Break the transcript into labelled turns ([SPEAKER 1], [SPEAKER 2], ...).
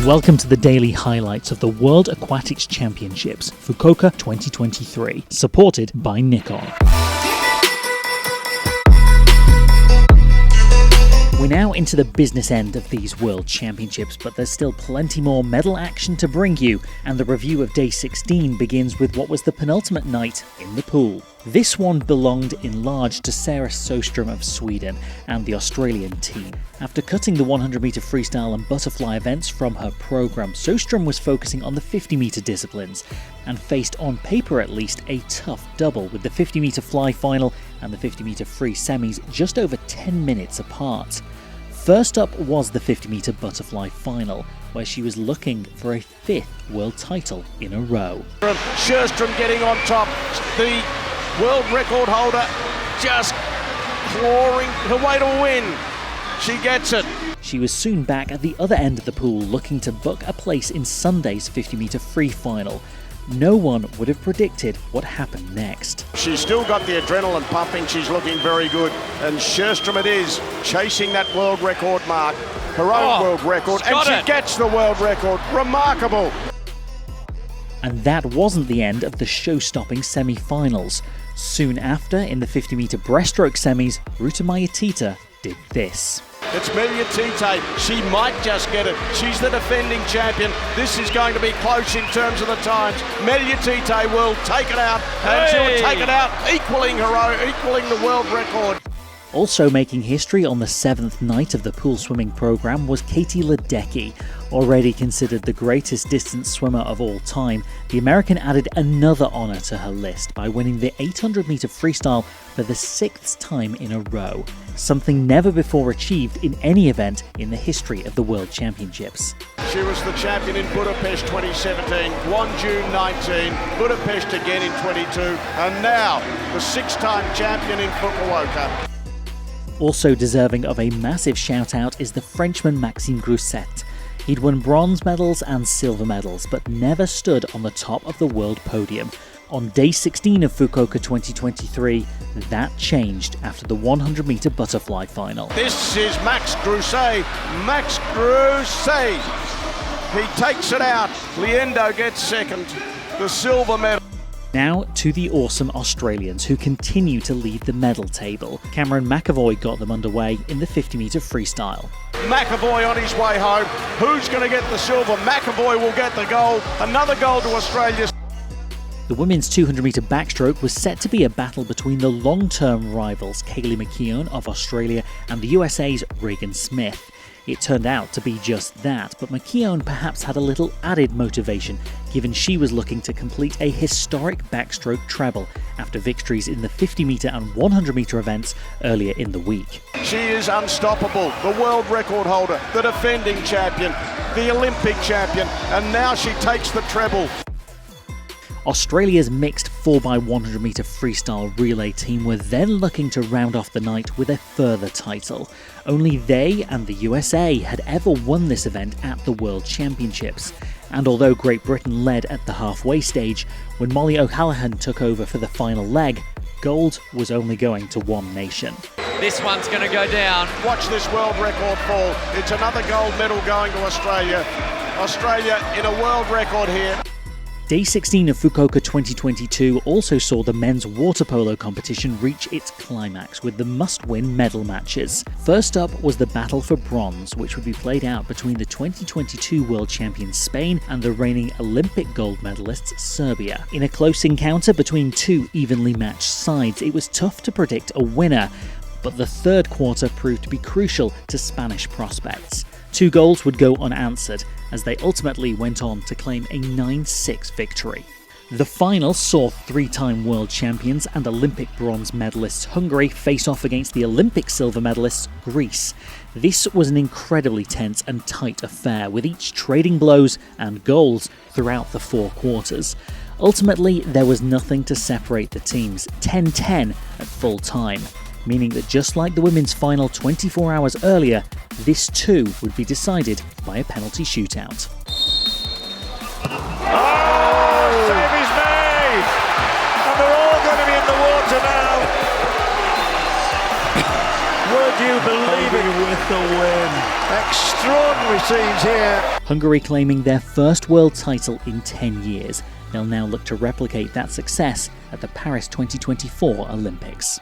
[SPEAKER 1] Welcome to the daily highlights of the World Aquatics Championships, Fukuoka 2023, supported by Nikon. We're now into the business end of these World Championships, but there's still plenty more medal action to bring you, and the review of day 16 begins with what was the penultimate night in the pool. This one belonged in large to Sarah Sjöström of Sweden and the Australian team. After cutting the 100-metre freestyle and butterfly events from her programme, Sjöström was focusing on the 50-metre disciplines and faced, on paper at least, a tough double with the 50-metre fly final and the 50-metre free semis just over 10 minutes apart. First up was the 50-metre butterfly final, where she was looking for a 5th world title in a row.
[SPEAKER 2] Sjöström getting on top, the world record holder just clawing her way to win. She gets it.
[SPEAKER 1] She was soon back at the other end of the pool, looking to book a place in Sunday's 50-metre free final. No one would have predicted what happened next.
[SPEAKER 2] She's still got the adrenaline pumping, she's looking very good, and Sjöström it is, chasing that world record mark, her own world record, and she gets the world record. Remarkable.
[SPEAKER 1] And that wasn't the end of the show-stopping semi-finals. Soon after, in the 50-metre breaststroke semis, Ruta Mayatita did this.
[SPEAKER 2] It's Ledecky. She might just get it. She's the defending champion. This is going to be close in terms of the times. Ledecky will take it out, and she'll take it out, equaling the world record.
[SPEAKER 1] Also making history on the 7th night of the pool swimming program was Katie Ledecky. Already considered the greatest distance swimmer of all time, the American added another honour to her list by winning the 800-metre freestyle for the 6th time in a row, something never before achieved in any event in the history of the World Championships.
[SPEAKER 2] She was the champion in Budapest 2017, won June 19, Budapest again in 22, and now the 6-time champion in Fukuoka.
[SPEAKER 1] Also deserving of a massive shout-out is the Frenchman Maxime Grousset. He'd won bronze medals and silver medals, but never stood on the top of the world podium. On day 16 of Fukuoka 2023, that changed after the 100-metre butterfly final.
[SPEAKER 2] This is Max Grousset. Max Grousset. He takes it out. Liendo gets second. The silver medal.
[SPEAKER 1] Now to the awesome Australians, who continue to lead the medal table. Cameron McAvoy got them underway in the 50-metre freestyle.
[SPEAKER 2] McAvoy on his way home. Who's going to get the silver? McAvoy will get the gold. Another gold to Australia.
[SPEAKER 1] The women's 200-metre backstroke was set to be a battle between the long-term rivals McKeown of Australia and the USA's Regan Smith. It turned out to be just that, but McKeown perhaps had a little added motivation, given she was looking to complete a historic backstroke treble after victories in the 50-metre and 100-metre events earlier in the week.
[SPEAKER 2] She is unstoppable, the world record holder, the defending champion, the Olympic champion, and now she takes the treble.
[SPEAKER 1] Australia's mixed 4x100-metre freestyle relay team were then looking to round off the night with a further title. Only they and the USA had ever won this event at the World Championships. And although Great Britain led at the halfway stage, when Molly O'Callaghan took over for the final leg, gold was only going to one nation.
[SPEAKER 3] This one's going to go down.
[SPEAKER 2] Watch this world record fall. It's another gold medal going to Australia. Australia in a world record here.
[SPEAKER 1] Day 16 of Fukuoka 2022 also saw the men's water polo competition reach its climax with the must-win medal matches. First up was the battle for bronze, which would be played out between the 2022 world champions Spain and the reigning Olympic gold medalists Serbia. In a close encounter between two evenly matched sides, it was tough to predict a winner, but the third quarter proved to be crucial to Spanish prospects. 2 goals would go unanswered, as they ultimately went on to claim a 9-6 victory. The final saw 3-time world champions and Olympic bronze medalists Hungary face off against the Olympic silver medalists Greece. This was an incredibly tense and tight affair, with each trading blows and goals throughout the 4 quarters. Ultimately, there was nothing to separate the teams, 10-10 at full time, meaning that just like the women's final 24 hours earlier, this too would be decided by a penalty shootout.
[SPEAKER 2] Oh, save is made! And they're all going to be in the water now. Would you believe it?
[SPEAKER 4] the win. Extraordinary scenes here.
[SPEAKER 1] Hungary claiming their first world title in 10 years. They'll now look to replicate that success at the Paris 2024 Olympics.